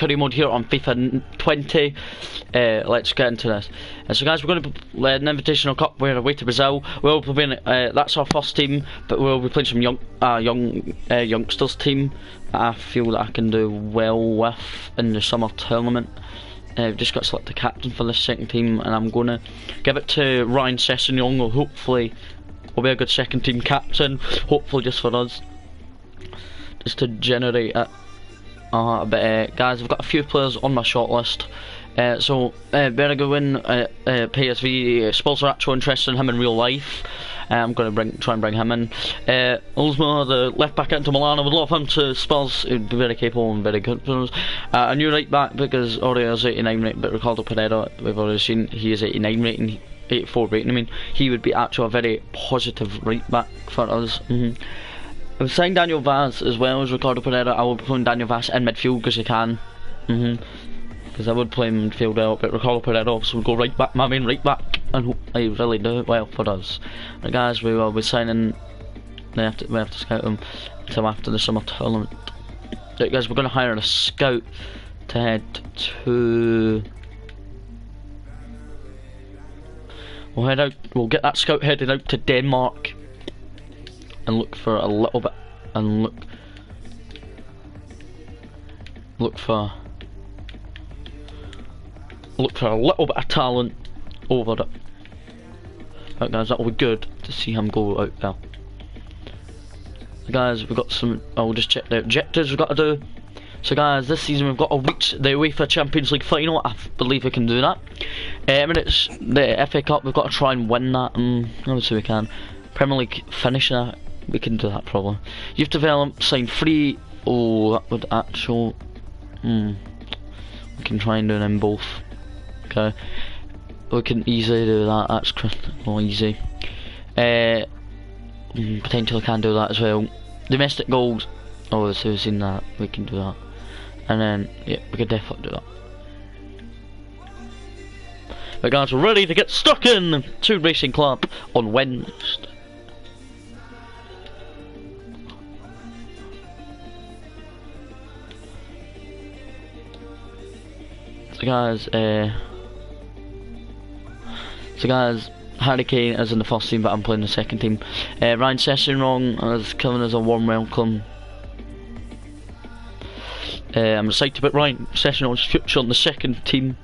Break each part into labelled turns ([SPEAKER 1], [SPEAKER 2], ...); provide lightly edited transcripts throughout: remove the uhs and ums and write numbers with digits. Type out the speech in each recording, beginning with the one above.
[SPEAKER 1] career mode here on FIFA 20. Let's get into this. So guys, we're going to play an Invitational Cup. We're away to Brazil. We'll be playing, that's our first team, but we'll be playing some youngsters team that I feel that I can do well with in the summer tournament. We've just got to select the captain for this second team, and I'm going to give it to Ryan Sessegnon, who hopefully will be a good second team captain, hopefully just for us, just to generate it. But guys, I've got a few players on my shortlist. So very good win. PSV Spurs are actually interested in him in real life. I'm going to try and bring him in. Ulsma, the left back into Milan, I would love him to Spurs. He'd be very capable and very good for us. A new right back because Aurier is 89 rating, but Ricardo Pereira, we've already seen, he is 89 rating, 84 rating. I mean, he would be actually a very positive right back for us. I've signed Daniel Vaz as well as Ricardo Pereira. I will be playing Daniel Vaz in midfield because he can. Because I would play him in midfield out, but Ricardo Pereira obviously would go right back, my main right back, and hope he really do it well for us. Right guys, we will be signing. We have to scout him until after the summer tournament. Right guys, we're going to hire a scout to head to. We'll get that scout headed out to Denmark. And look for a little bit, and look for a little bit of talent over it. Right guys, that'll be good to see him go out there. So guys, we've got some, I'll just check the objectives we've got to do. So guys, this season we've got to reach the UEFA Champions League final. I believe we can do that. It's the FA Cup, we've got to try and win that, and obviously we can. Premier League finish that. We can do that probably. Youth develop, sign free. Oh, that would actually. We can try and do them both. Okay. We can easily do that. That's critical easy. Potentially can do that as well. Domestic goals. Oh, so we've seen that. We can do that. And then, yeah, we can definitely do that. But guys, we're ready to get stuck in to Racing Club on Wednesday. So guys, Harry Kane is in the first team, but I'm playing the second team. Ryan Sessegnon is giving us a warm welcome. I'm excited about Ryan Sessegnon's future on the second team.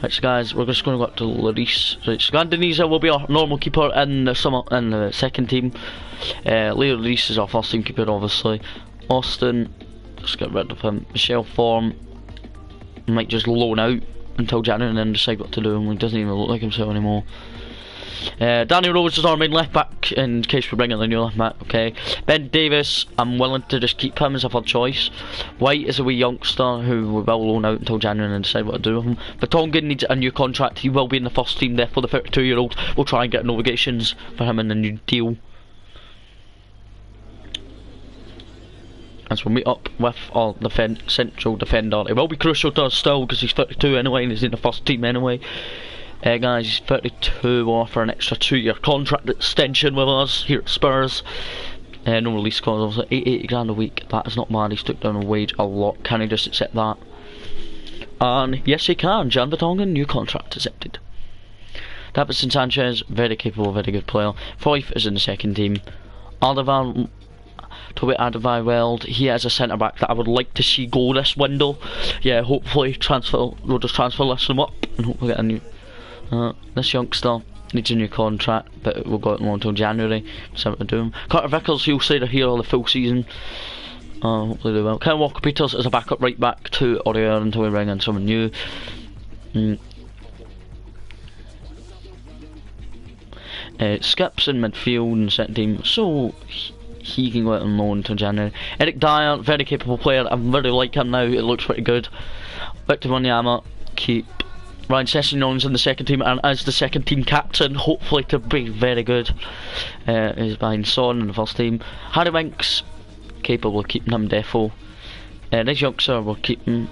[SPEAKER 1] Right, so guys, we're just going to go up to Lloris. Right, so Gandaniza will be our normal keeper in the second team. Leo Lloris is our first team keeper, obviously. Austin, just get rid of him. Michel Form might just loan out until January and then decide what to do. He doesn't even look like himself anymore. Danny Rose is our main left back in case we bring in the new left back. Okay. Ben Davis, I'm willing to just keep him as a third choice. White is a wee youngster who we will loan out until January and decide what to do with him. Vertonghen needs a new contract. He will be in the first team, therefore the 32-year-old will try and get notifications for him in the new deal. As we'll meet up with our central defender. It will be crucial to us still because he's 32 anyway and he's in the first team anyway. Guys, he's 32, we'll offer an extra 2-year contract extension with us here at Spurs. No release clause, 80 grand a week. That is not bad. He's took down a wage a lot. Can he just accept that? And yes, he can. Jan Vertonghen, new contract accepted. Davidson Sanchez, very capable, very good player. Foyth is in the second team. Alderweireld, Toby Alderweireld, he is a centre back that I would like to see go this window. Yeah, hopefully we'll just transfer list him up and hopefully get a new. This youngster needs a new contract, but we'll go out until January. So what to do him. Carter Vickers, he'll stay here the full season. Hopefully they will. Kyle Walker Peters is a backup right back to Aurier until we bring in someone new. Skips in midfield and second team, so he can go out on loan until January. Eric Dyer, very capable player. I really like him now. It looks pretty good. Victor Wanyama, keep. Ryan Sessegnon's in the second team and as the second team captain, hopefully to be very good. He's behind Son in the first team. Harry Winks, capable of keeping him defo. This youngster will keep him.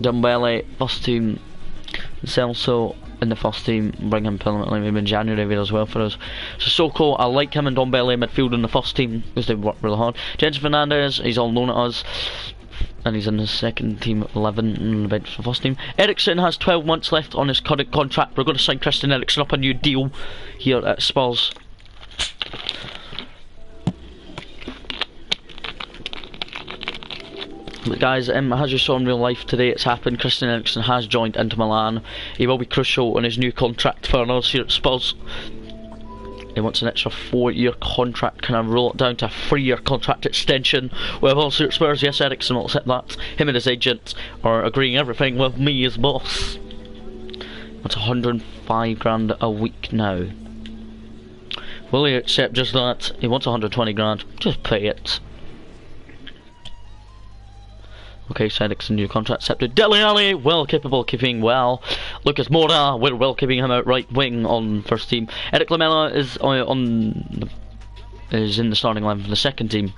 [SPEAKER 1] Dumbelli, first team. Celso, in the first team, bring him permanently maybe in January as well for us. So cool. I like him and Dombele midfield in the first team because they work really hard. Jensen Fernandez, he's all known to us, and he's in the second team at 11 on the bench for the first team. Ericsson has 12 months left on his current contract. We're going to sign Christian Eriksen up a new deal here at Spurs. But guys, as you saw in real life today, it's happened. Christian Eriksen has joined Inter Milan. He will be crucial in his new contract for us here at Spurs. He wants an extra 4-year contract. Can I roll it down to a 3-year contract extension with us here at Spurs? Yes, Eriksen will accept that. Him and his agent are agreeing everything with me as boss. He wants 105 grand a week now. Will he accept just that? He wants 120 grand. Just pay it. Okay, Eriksen new contract accepted. Dele Alli, well capable of keeping well. Lucas Moura, we're well keeping him out right wing on first team. Eric Lamela is is in the starting line for the second team.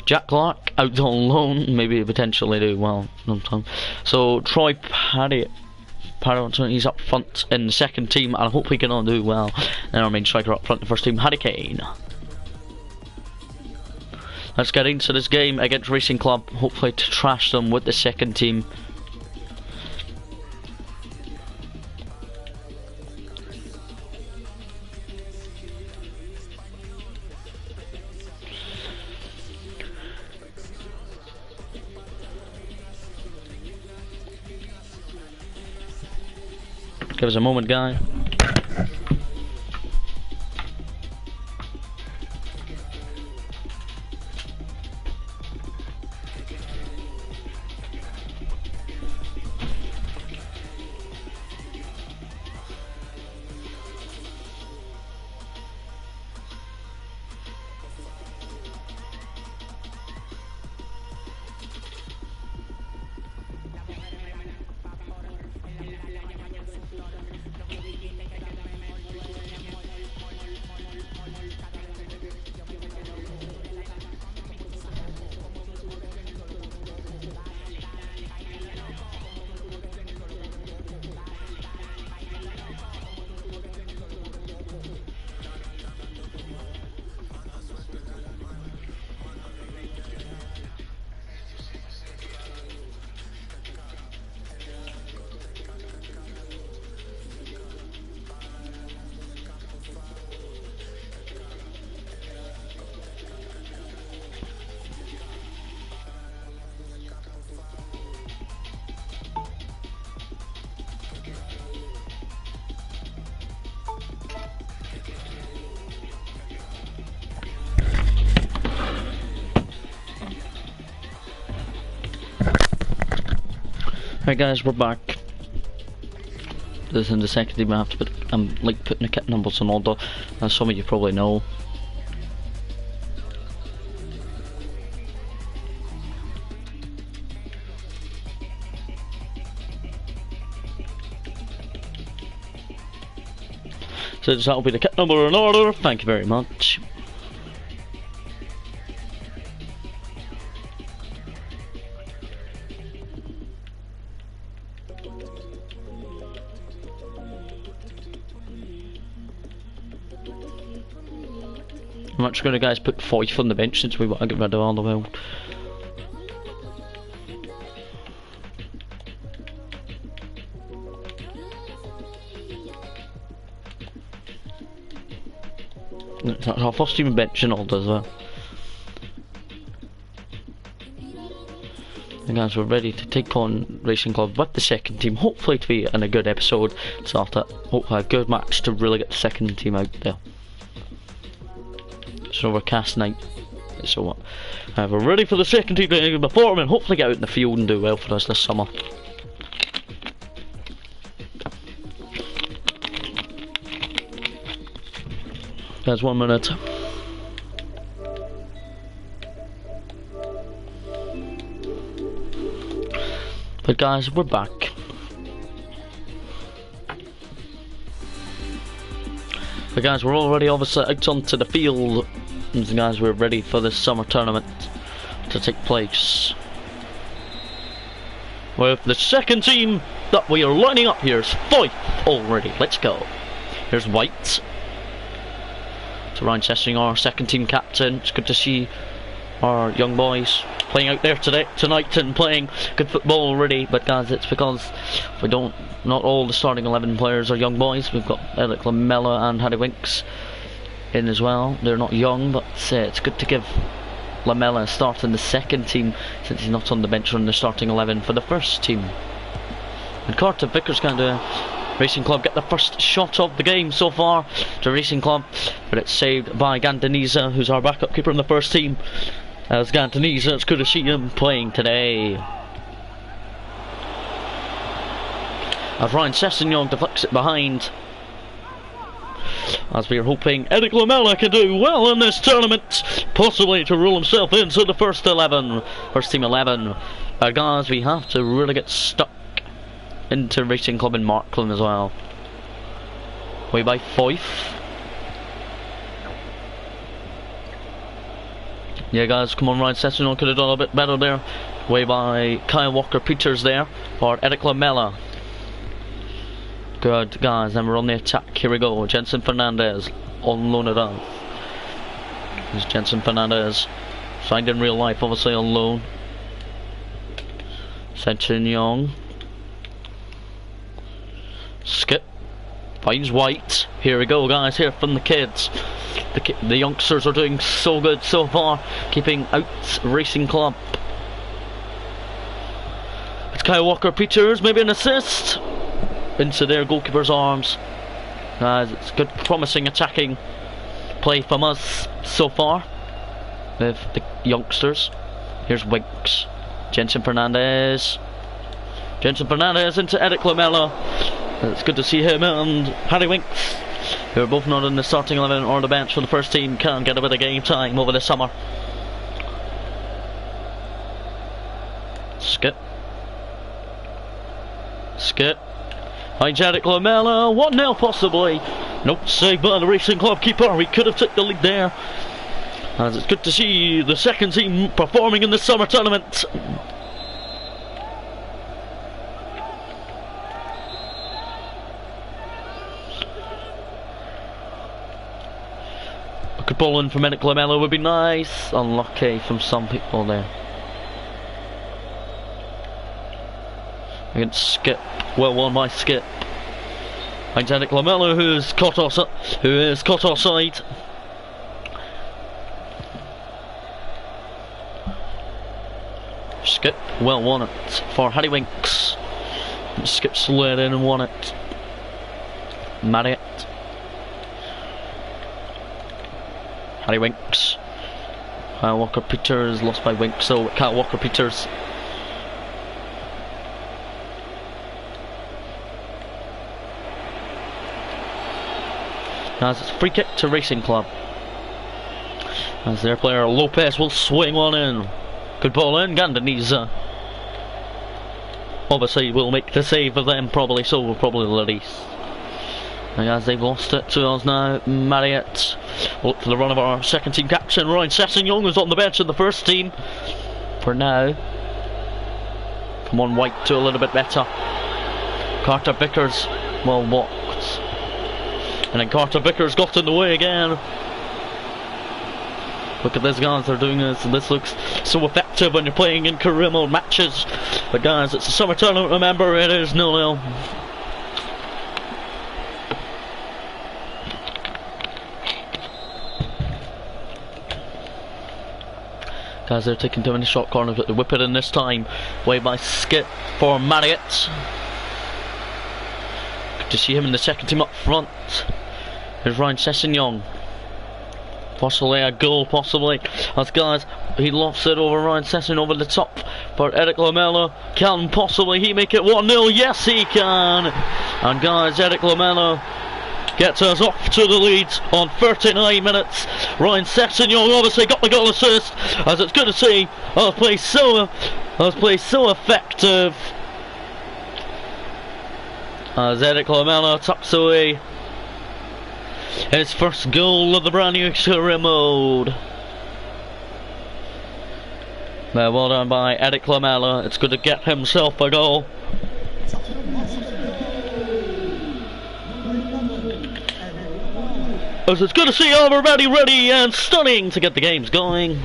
[SPEAKER 1] Jack Clark out on loan, maybe potentially do well sometime. So Troy Parry, he's up front in the second team, and I hope he can all do well. Then our main striker up front in the first team, Harry Kane. Let's get into this game against Racing Club, hopefully to trash them with the second team. Give us a moment, guy. Right guys, we're back. This is in the second team. I have to put, I'm like putting the kit numbers in order, as some of you probably know. So that'll be the kit number in order. Thank you very much. I'm actually going to guys put Foyth on the bench since we want to get rid of Alderweireld. That's our first team bench in order as well. And guys, we're ready to take on Racing Club with the second team, hopefully to be in a good episode to start it. Hopefully a good match to really get the second team out there. It's an overcast night, so what? We're ready for the second team to perform and hopefully get out in the field and do well for us this summer. There's 1 minute. But guys, we're back. But guys, we're already obviously out onto the field. And guys, we're ready for this summer tournament to take place with the second team that we are lining up. Here's Foyth already. Let's go. Here's White. To Ryan Sessing, our second team captain. It's good to see our young boys playing out there tonight and playing good football already. But guys, it's because not all the starting 11 players are young boys. We've got Eric Lamella and Harry Winks in as well. They're not young, but it's good to give Lamella a start in the second team since he's not on the bench on the starting 11 for the first team. And Carter Vickers going to Racing Club get the first shot of the game so far to Racing Club, but it's saved by Gandaniza, who's our backup keeper in the first team. As Gandaniza, it's good to see him playing today. As Ryan Sessegnon deflects it behind, as we are hoping Eric Lamella can do well in this tournament, possibly to rule himself into the first team 11. Guys, we have to really get stuck into Racing Club in Markland as well. Way by Foyth. Yeah guys, come on, Ryan Sessegnon could have done a bit better there. Way by Kyle Walker-Peters there for Eric Lamella. Good guys, then we're on the attack. Here we go. Jensen Fernandez on loan at us. There's Jensen Fernandez, signed in real life, obviously on loan. Sachin Young. Skip. Finds White. Here we go, guys. Here from the kids. The youngsters are doing so good so far, keeping out Racing Club. It's Kyle Walker-Peters, maybe an assist into their goalkeeper's arms. It's good, promising attacking play from us so far with the youngsters. Here's Winks. Jensen Fernandez into Eric Lamella. It's good to see him and Harry Winks, who are both not in the starting 11 or the bench for the first team, can get a bit of game time over the summer. Skip. Finds Eric Lamella, 1-0 possibly. Nope, saved by the Racing Club keeper. We could have took the lead there. As it's good to see the second team performing in the summer tournament. A good ball in from Eric Lamella would be nice. Unlucky from some people there. Against Skip. Well won by Skip. Finds Eric Lamella, who is caught offside. Skip, well won it for Harry Winks. Skip slid in and won it. Marriott. Harry Winks. Kyle Walker-Peters lost by Winks, so Kyle Walker-Peters. As it's a free kick to Racing Club. As their player Lopez will swing one in. Good ball in, Gandaniza. Obviously we'll make the save of them probably, so we'll probably release. And as they've lost it to us now, Marriott. We'll look for the run of our second team captain, Ryan Sessegnon, who's on the bench in the first team. For now. Come on, White, do a little bit better. Carter Vickers, well walked. And then Carter Vickers got in the way again. Look at this, guys, they're doing this, and this looks so effective when you're playing in career mode matches. But guys, it's a summer tournament, remember, it is 0-0. Guys, they're taking too many short corners, but they whip it in this time. Way by Skip for Marriott. Good to see him in the second team up front. Here's Ryan Sessegnon. Possibly a goal, possibly. As guys, he lofts it over Ryan Sessegnon over the top for Eric Lamella. Can possibly he make it 1-0? Yes, he can. And guys, Eric Lamella gets us off to the lead on 39 minutes. Ryan Sessegnon obviously got the goal assist. As it's good to see us play so effective. As Eric Lamella tucks away his first goal of the brand new career mode. Well done by Eric Lamella. It's good to get himself a goal. As it's good to see all ready and stunning to get the games going.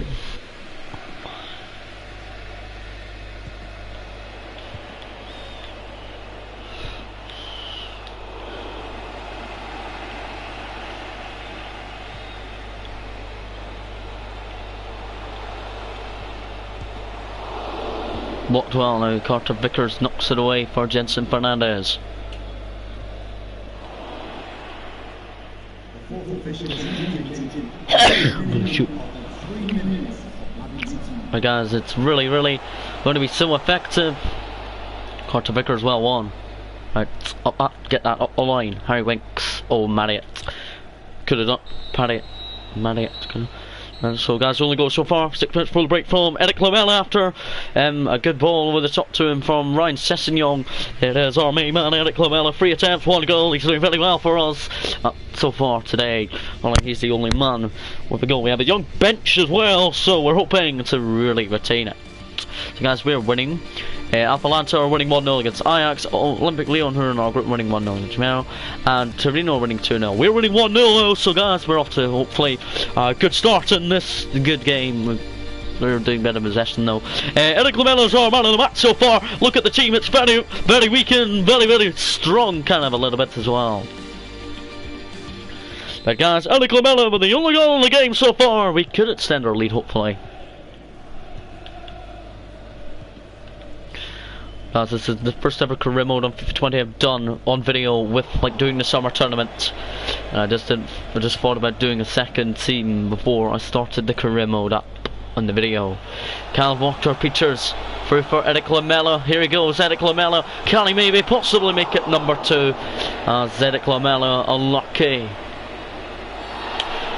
[SPEAKER 1] Blocked well now. Carter Vickers knocks it away for Jensen Fernandez. Shoot. But guys, it's really going to be so effective. Carter Vickers well won. Right, up that, get that up the line. Harry Winks. Oh, Marriott. Could have done. Marriott. And so guys, only go so far. 6 minutes for the break from Eric Lamela after a good ball with the top to him from Ryan Sessegnon. It is our main man Eric Lamela, 3 attempts, 1 goal. He's doing very well for us so far today. Well, he's the only man with a goal. We have a young bench as well, so we're hoping to really retain it. So guys, we're winning. Atalanta are winning 1-0 against Ajax. Olympic Lyon, who are in our group, winning 1-0 against Mero. And Torino winning 2-0. We're winning 1-0 though, so guys, we're off to hopefully a good start in this good game. We're doing better possession though. Eric Lamella's our man of the match so far. Look at the team, it's very weak and very strong, kind of a little bit as well. But guys, Eric Lamela with the only goal in the game so far. We could extend our lead hopefully. This is the first ever career mode on FIFA 20 I've done on video with like doing the summer tournament. I just thought about doing a second team before I started the career mode up on the video. Cal Walker Peters through for Eric Lamela. Here he goes, Eric Lamela. Can he maybe possibly make it number 2? As Eric Lamela unlucky.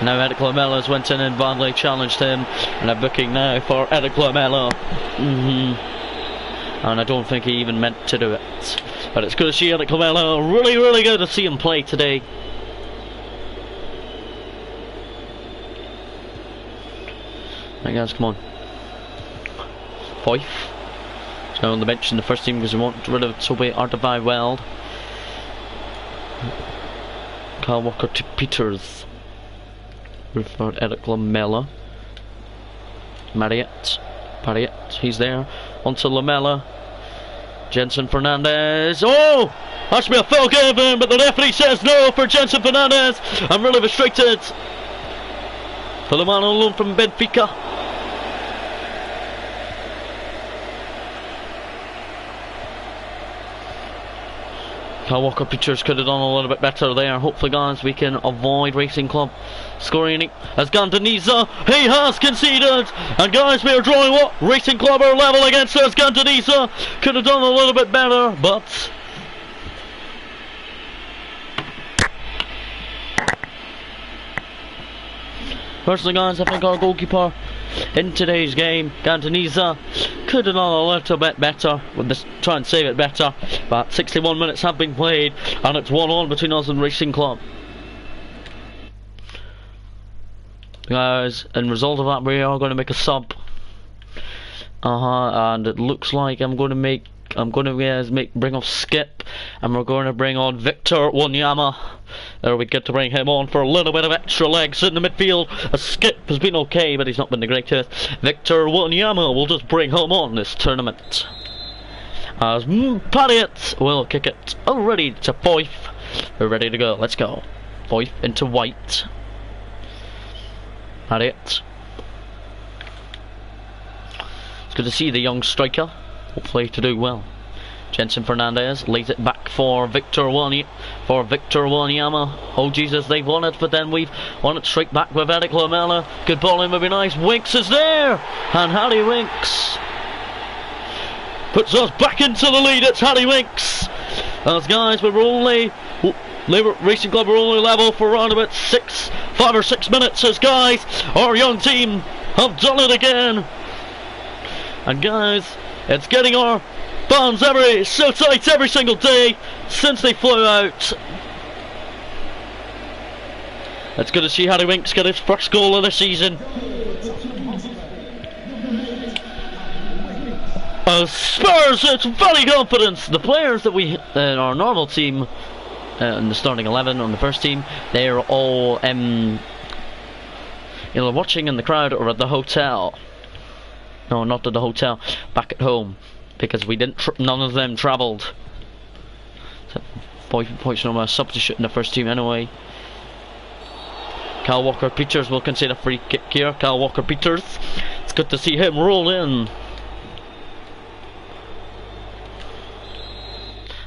[SPEAKER 1] Now Eric Lamela has went in and badly challenged him, and they're booking now for Eric Lamela. And I don't think he even meant to do it. But it's good to see Eric Lamela. Really good to see him play today. Right guys, come on. Fife. He's now on the bench in the first team because we want rid of Toby Ardavai-Weld. Kyle Walker to Peters. For Eric Lamela. Marriott, he's there. Onto Lamela. Jensen Fernandez. Oh! That should be a foul given, but the referee says no for Jensen Fernandez. I'm really frustrated. For the man on loan from Benfica. Kyle Walker Peters could have done a little bit better there. Hopefully guys we can avoid Racing Club scoring it. As Gandaniza, he has conceded, and guys we are drawing what? Racing Club are level against us. Gandaniza could have done a little bit better, but personally guys, I think our goalkeeper in today's game, Gandaniza, could have done a little bit better with this, try and save it better, but 61 minutes have been played and it's 1-1 between us and Racing Club. Guys, in result of that we are going to make a sub. And it looks like I'm going to bring off Skip, and we're going to bring on Victor Wanyama. There we get to bring him on for a little bit of extra legs in the midfield. Skip has been okay, but he's not been the greatest. Victor Wanyama will just bring him on this tournament. As Pariat will kick it already to Fife. We're ready to go. Let's go. Fife into White. Pariat. It's good to see the young striker. Hopefully to do well. Jensen Fernandez lays it back for Victor Wanyama. Oh Jesus, they've won it, but then we've won it straight back with Eric Lamela. Good ball in would be nice. Winks is there, and Harry Winks puts us back into the lead. It's Harry Winks. As guys, we were only Racing Club were only level for around about 5 or 6 minutes. As guys, our young team have done it again. And guys, it's getting our fans so tight every single day since they flew out. It's good to see Harry Winks get his first goal of the season. Spurs, it's very confident. The players that we in our normal team in the starting 11 on the first team. They're all either watching in the crowd or at the hotel. No, not at the hotel, back at home, because we didn't. None of them travelled. So, points from a substitute in the first team anyway. Kyle Walker-Peters will concede a free kick here. Kyle Walker-Peters, it's good to see him roll in.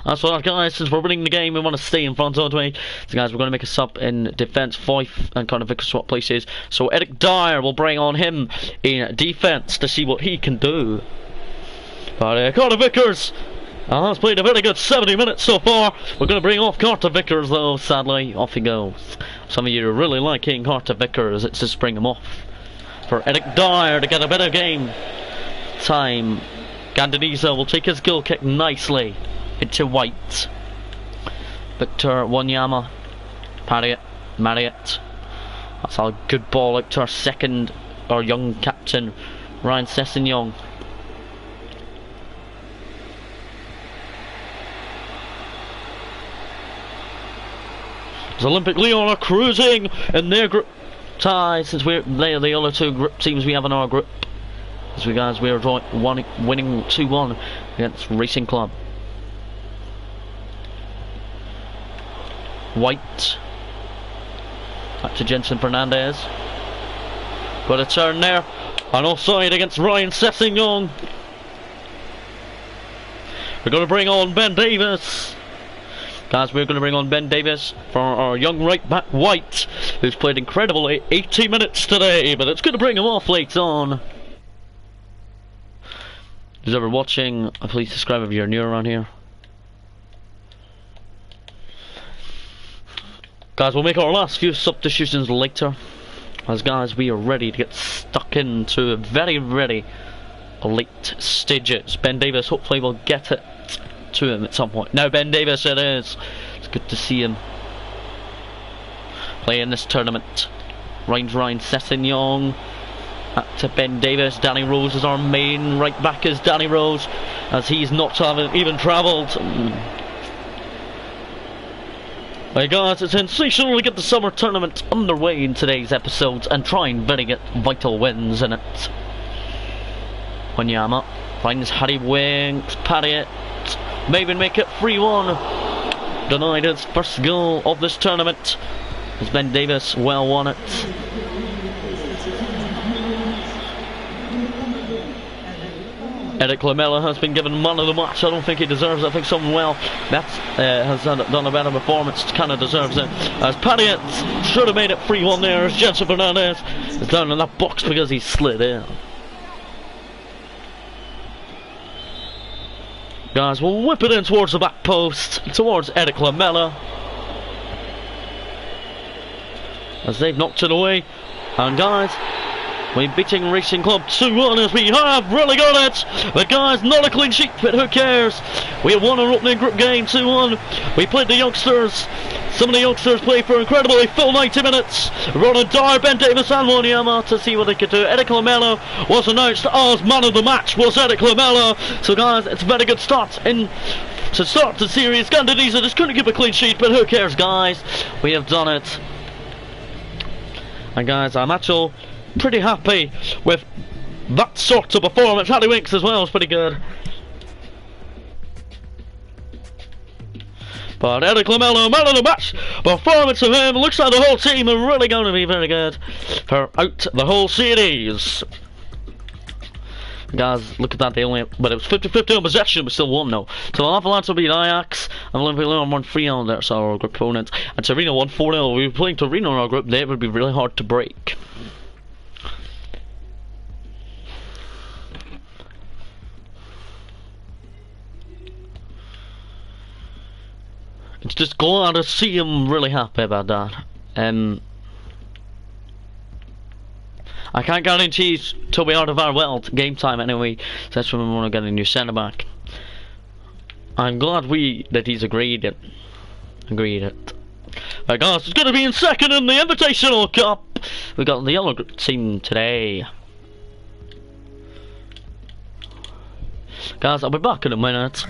[SPEAKER 1] That's what, guys, since we're winning the game, we want to stay in front of it. So guys, we're going to make a sub in defence. Fife and Conor Vickers swap places. So Eric Dyer will bring on him in defence to see what he can do. But Conor Vickers has played a very good 70 minutes so far. We're going to bring off Carter Vickers though, sadly. Off he goes. Some of you are really liking Carter Vickers. Let's just bring him off for Eric Dyer to get a better game time. Gandaniza will take his goal kick nicely into White. Victor Wanyama. Marriott. That's a good ball out to our second, our young captain, Ryan Sessegnon. As Olympic Lyon are cruising in their group tie, since they are the other two group teams we have in our group. As we are winning 2-1 against Racing Club. White. Back to Jensen Fernandez. Got a turn there. An offside against Ryan Sessegnon. We're going to bring on Ben Davis. Guys, we're going to bring on Ben Davis for our young right back White, who's played incredibly 80 minutes today, but it's going to bring him off late on. Who's ever watching, please subscribe if you're new around here. Guys, we'll make our last few substitutions later, as guys, we are ready to get stuck into very, very late stages. Ben Davis hopefully will get it to him at some point. Now Ben Davis it is. It's good to see him play in this tournament. Ryan Sessegnon. Back to Ben Davis. Danny Rose is our main right back, is Danny Rose, as he's not even travelled. Hey guys, it's sensational to get the summer tournament underway in today's episodes and try and really get vital wins in it. Wanyama finds Harry Winks, Parriott, maybe make it 3-1. Denied his first goal of this tournament, as Ben Davis well won it. Eric Lamela has been given man of the match. I don't think he deserves it. I think someone has done a better performance. Kind of deserves it. As Parriott should have made it 3-1 there. As Jensen Fernandez is down in that box because he slid in. Guys, we'll whip it in towards the back post, towards Eric Lamela, as they've knocked it away. And guys, we're beating Racing Club 2-1, as we have really got it. But guys, not a clean sheet, but who cares? We have won our opening group game 2-1. We played the youngsters. Some of the youngsters played for incredibly full 90 minutes. Ronan Dyer, Ben Davis and Wanyama to see what they could do. Eric Lamela was announced as man of the match, was Eric Lamela. So guys, it's a very good start to start the series. Gandaniza just couldn't keep a clean sheet, but who cares guys? We have done it. And guys, I'm actually pretty happy with that sort of performance. Harry Winks as well is pretty good. But Eric Lamela, man of the match performance of him. Looks like the whole team are really going to be very good for out the whole series. Guys, look at that, they only, but it was 50-50 on possession, but still won though. So Avalanche will beat Ajax, and Olympic Lyon won 3-0, that's our group opponent. And Torino won 4-0. We were playing Torino in our group, they would be really hard to break. It's just glad to see him really happy about that. I can't guarantee till we are of our well game time anyway, so that's when we want to get a new centre back. I'm glad that he's agreed it. Right guys, it's going to be in second in the Invitational Cup. We got the yellow team today. Guys, I'll be back in a minute.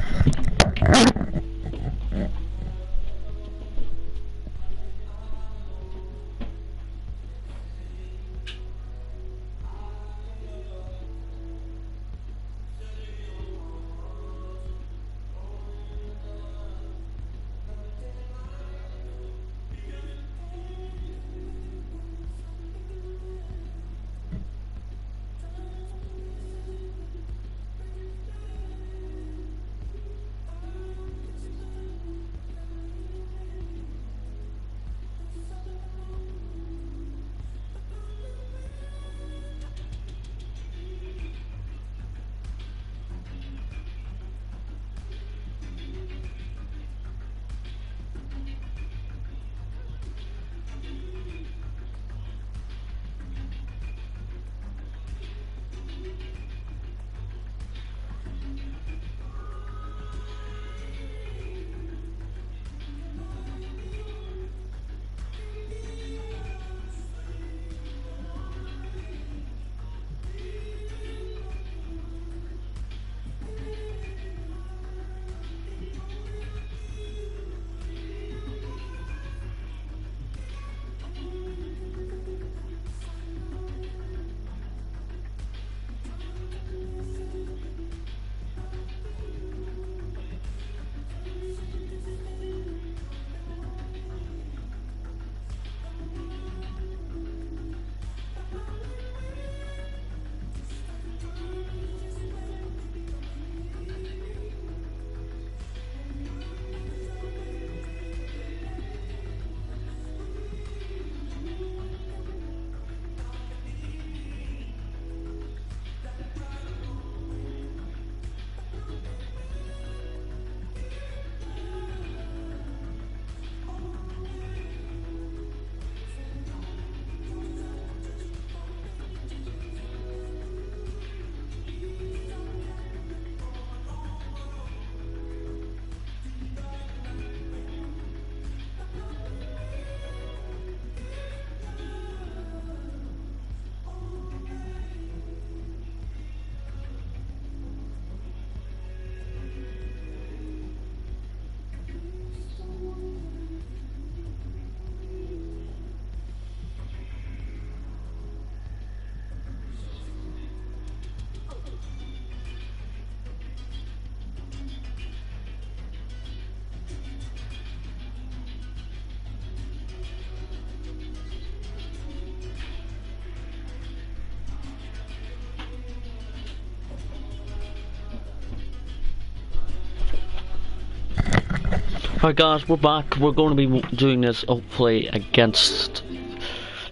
[SPEAKER 1] Alright guys, we're back. We're going to be doing this hopefully against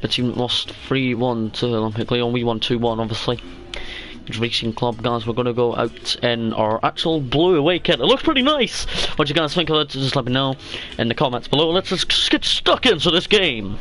[SPEAKER 1] the team that lost 3-1 to Olympic Lyon. We won 2-1 obviously. It's Racing Club, guys. We're going to go out in our actual blue away kit. It looks pretty nice. What do you guys think of it? Just let me know in the comments below. Let's just get stuck into this game.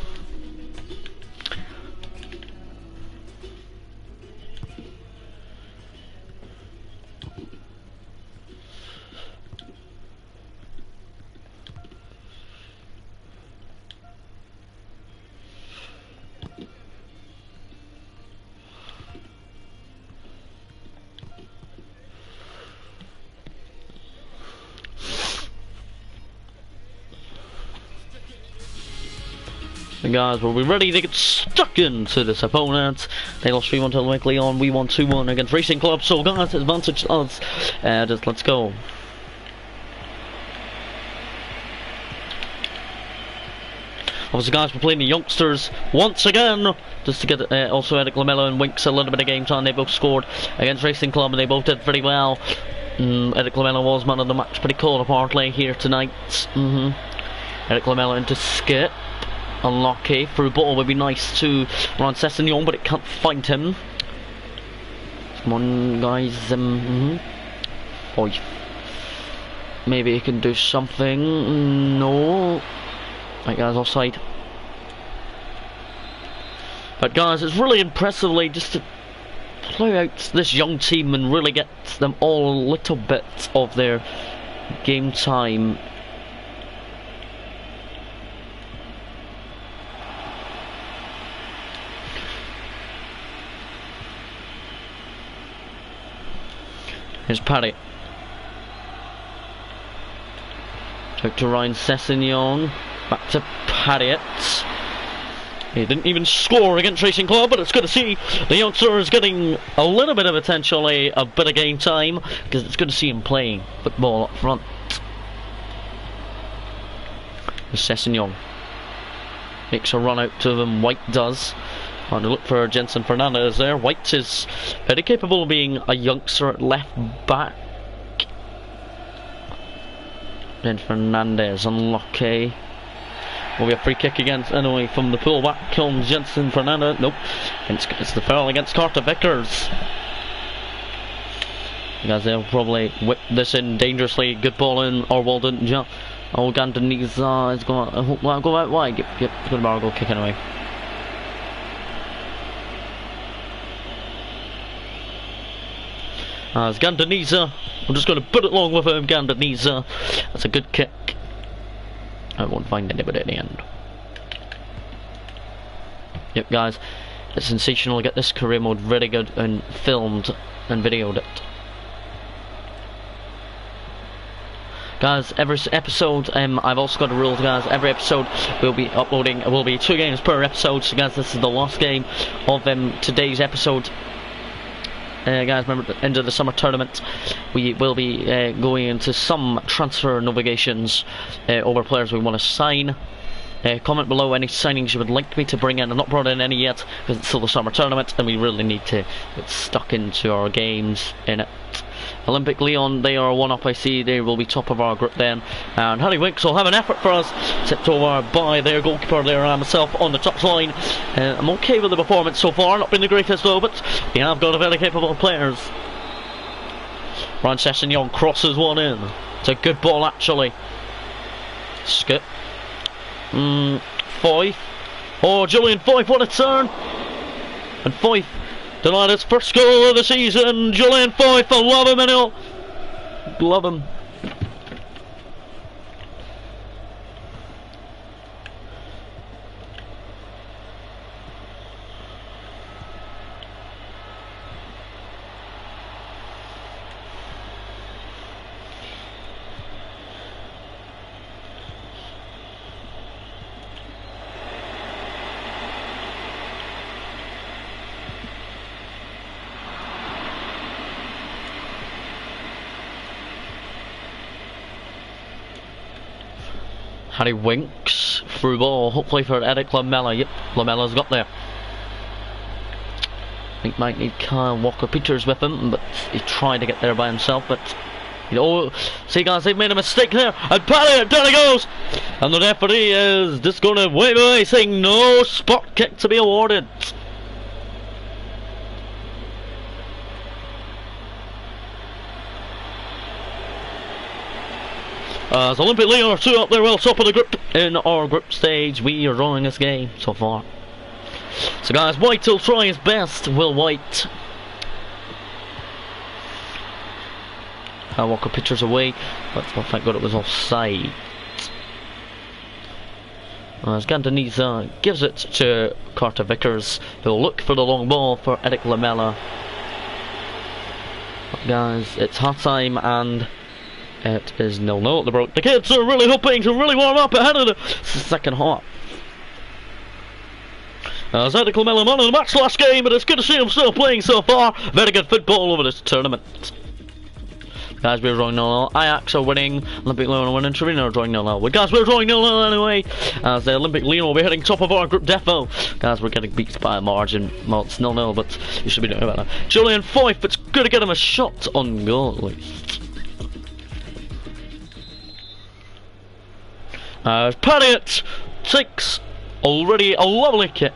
[SPEAKER 1] Guys, we'll be ready to get stuck into this opponent. They lost 3-1 to Olympic Lyon. We won 2-1 against Racing Club. So guys, advantage us. Let's go. Obviously guys, we're playing the youngsters once again, just to get also Eric Lamella and Winks a little bit of game time. They both scored against Racing Club and they both did very well. Eric Lamella was man of the match, pretty cool apparently here tonight. Eric Lamella into skip. Unlucky. Through ball would be nice to Ron Sessignon, but it can't find him. Come on, guys. Maybe he can do something. No. Right, guys, offside. But, guys, it's really impressively just to play out this young team and really get them all a little bit of their game time. Here's Paddy. Took to Ryan Sessignon. Back to Paddy. He didn't even score against Racing Club, but it's good to see the youngster is getting a little bit of potentially a bit of game time, because it's good to see him playing football up front. Sessignon makes a run out to them. White does. On the look for Jensen Fernandez there. White is very capable of being a youngster at left back. Then Fernandez unlucky. Will be a free kick against anyway from the fullback. Comes Jensen Fernandez. Nope. It's the foul against Carter Vickers. Guys, they'll probably whip this in dangerously. Good ball in. Orwell didn't jump. Oh, Gandaniza is going to go out wide. Yep, it's going to go kick anyway. As Gandaniza, I'm just going to put it long with him, Gandaniza. That's a good kick. I won't find anybody at the end. Yep, guys, it's sensational to get this career mode really good and filmed and videoed it. Guys, every episode, I've also got a rule, guys. Every episode we'll be uploading, will be 2 games per episode. So, guys, this is the last game of today's episode. Guys, remember, at the end of the summer tournament, we will be going into some transfer notifications over players we want to sign. Comment below any signings you would like me to bring in. I've not brought in any yet because it's still the summer tournament and we really need to get stuck into our games in it. Olympic Lyon, they are 1 up, I see. They will be top of our group then. And Harry Winks will have an effort for us. Tipped over by their goalkeeper there, and myself on the top line. I'm okay with the performance so far. Not been the greatest though, but we have got a very capable players. Ryan Sessignon crosses one in. It's a good ball actually. Skip. Foyth. Oh, Julian Foyth, what a turn! And Foyth denied his first goal of the season. Julian Foyth, I love him, and he'll love him. Harry Winks, through ball, hopefully for Eric Lamella. Yep, Lamella's got there. I think might need Kyle Walker-Peters with him, but he tried to get there by himself, but Oh, see guys, they've made a mistake there, and Paddy, down he goes! And the referee is just going to wave away, saying no spot kick to be awarded. As Olympic Lyon are 2 up there, well top of the group in our group stage. We are drawing this game so far. So guys, White will try his best. Will White. Walker pitches away, but thank God it was offside. As Gandaniza gives it to Carter Vickers, who'll look for the long ball for Eric Lamela. But guys, it's half time and it is 0-0 at the break. The kids are really hoping to really warm up ahead of the second half. As Eric Lamela man of the match last game, but it's good to see him still playing so far. Very good football over this tournament. Guys, we're drawing 0-0. Ajax are winning. Olympic Lyon are winning. Torino are drawing 0-0. Well, guys, we're drawing 0-0 anyway. As the Olympic Lyon will be heading top of our group defo. Guys, we're getting beat by a margin. Well, it's 0-0, but you should be doing about that. Julian Fife, it's good to get him a shot on goal at least. As Paddy takes already a lovely kick.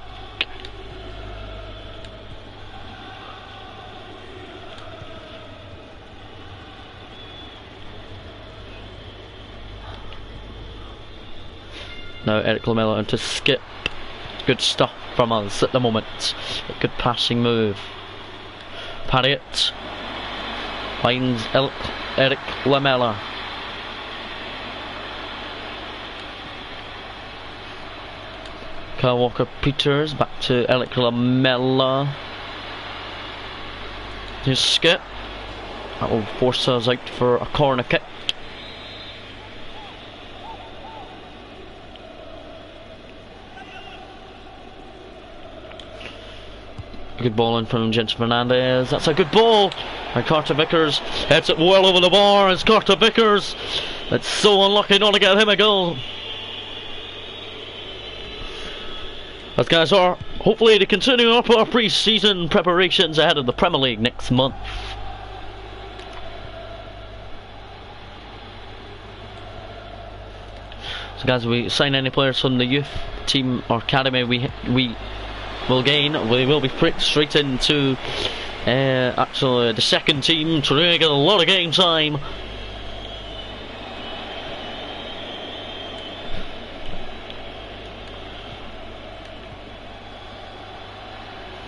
[SPEAKER 1] Now Eric Lamela into Skip. Good stuff from us at the moment. A good passing move. Paddy finds Eric Lamela. Kyle Walker-Peters back to Eric Lamela. Here's Skip. That will force us out for a corner kick. Good ball in from Jensen Fernandez. That's a good ball. And Carter Vickers heads it well over the bar. It's Carter Vickers. It's so unlucky not to get him a goal. As guys are hopefully to continue up our pre-season preparations ahead of the Premier League next month. So guys, if we sign any players from the youth team or academy, we will gain. We will be put straight into actually the second team to really get a lot of game time.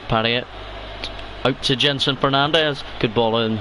[SPEAKER 1] Paddy it out to Jensen Fernandez. Good ball in.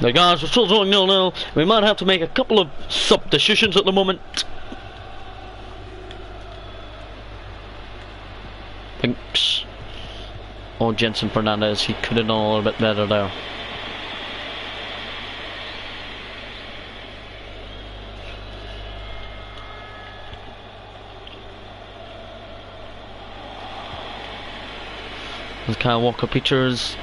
[SPEAKER 1] The guys are still drawing 0-0. We might have to make a couple of substitutions at the moment. Thinks. Oh, Jensen Fernandez, he could have done a little bit better there. There's Kyle Walker-Peters.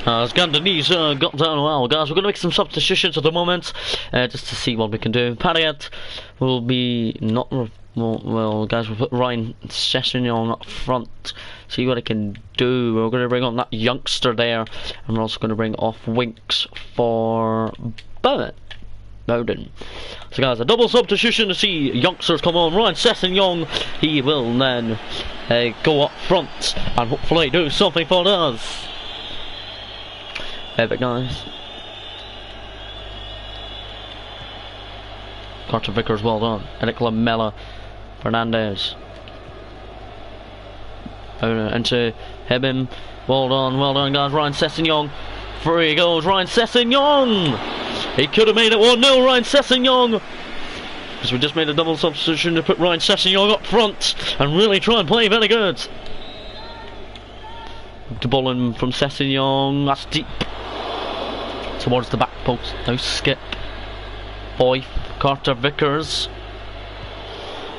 [SPEAKER 1] As Gandaniza got down well, guys, we're going to make some substitutions at the moment, just to see what we can do. Paddy will be not well, guys. We'll put Ryan Sessegnon up front, see what he can do. We're going to bring on that youngster there, and we're also going to bring off Winks for Bowden. So guys, a double substitution to see youngsters come on. Ryan Sessegnon, he will then go up front and hopefully do something for us. Epic guys. Carter Vickers, well done. Eric Lamela, Fernandez. Into Hebim, well done guys. Ryan Sessegnon, free goes Ryan Sessegnon. He could have made it 1-0. Ryan Sessegnon. Because we just made a double substitution to put Ryan Sessegnon up front and really try and play very good. The ball in from Sessegnon, that's deep towards the back post. Now Skip, Boyce, Carter Vickers.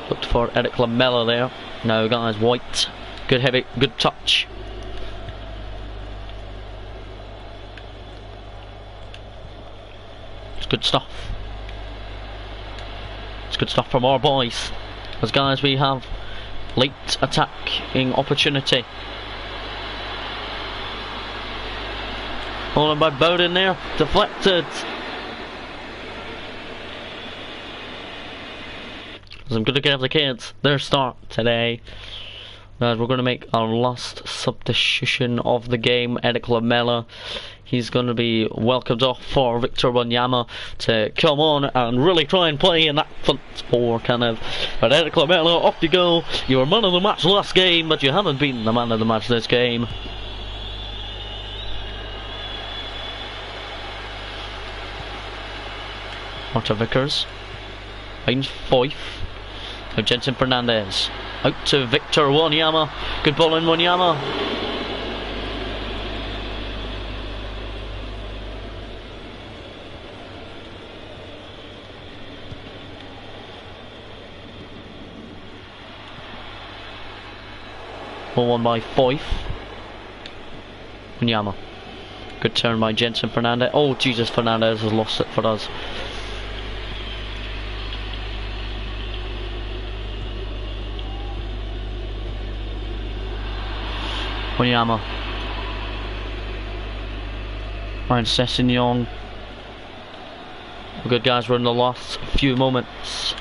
[SPEAKER 1] Looked for Eric Lamella there. Now guys, White, good heavy, good touch. It's good stuff. It's good stuff from our boys. As guys, we have late attacking opportunity. All by Bowden there, deflected. So I'm going to give the kids their start today. Guys, we're going to make our last substitution of the game. Eric Lamella, he's going to be welcomed off for Victor Wanyama to come on and really try and play in that front four kind of. But Eric Lamella, off you go. You were man of the match last game, but you haven't been the man of the match this game. Carter Vickers, finds Boyce. Now Jensen Fernandez, out to Victor Wanyama, good ball in Wanyama. Ball won by Boyce. Wanyama, good turn by Jensen Fernandez. Oh Jesus, Fernandez has lost it for us. Wanyama, Ryan Sessegnon. Good guys, we're in the last few moments.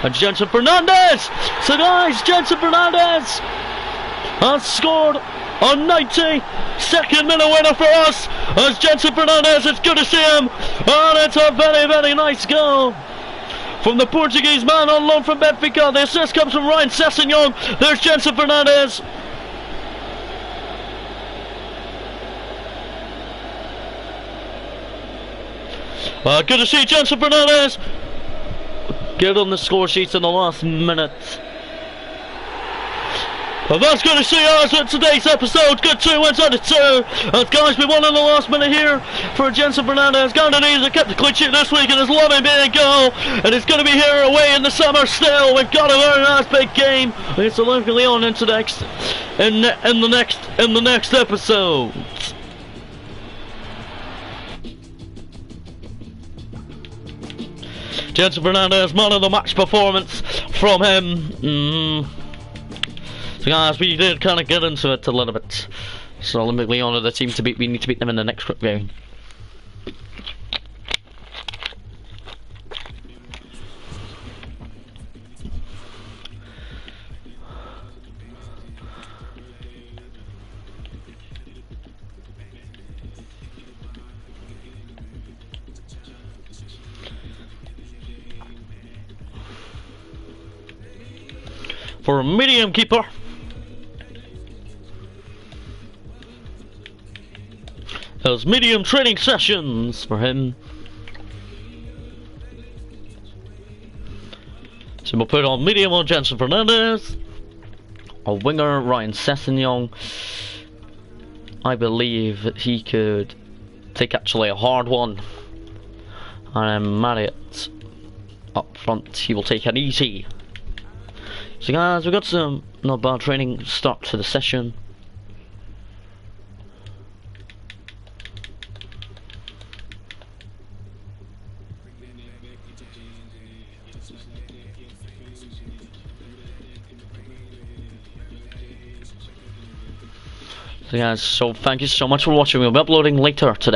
[SPEAKER 1] And Jensen Fernandez! So guys, Jensen Fernandez has scored a 92nd minute winner for us. As Jensen Fernandez, it's good to see him. And it's a very, very nice goal from the Portuguese man on loan from Benfica. The assist comes from Ryan Sessegnon. There's Jensen Fernandez. Good to see Jensen Fernandez get on the score sheet in the last minute. Well, that's good to see us in today's episode. Good 2 wins out of 2. And guys, we won in the last minute here for Jensen Fernandez. Gandanese kept the clean sheet this week and is loving being a goal. And it's going to be here away in the summer still. We've got a very nice big game. It's Olympic Leon into next in the next episode. Jensen Fernandez, man of the match performance from him. So guys, we did kind of get into it a little bit. So Olympic Leon are the team to beat. We need to beat them in the next group game. For a medium keeper, those medium training sessions for him. So we'll put on medium on Jensen Fernandez. A winger, Ryan Sessegnon. I believe that he could take actually a hard one. And Marriott up front, he will take an easy. So guys, we've got some not bad training start to the session. So guys, so thank you so much for watching. We'll be uploading later today.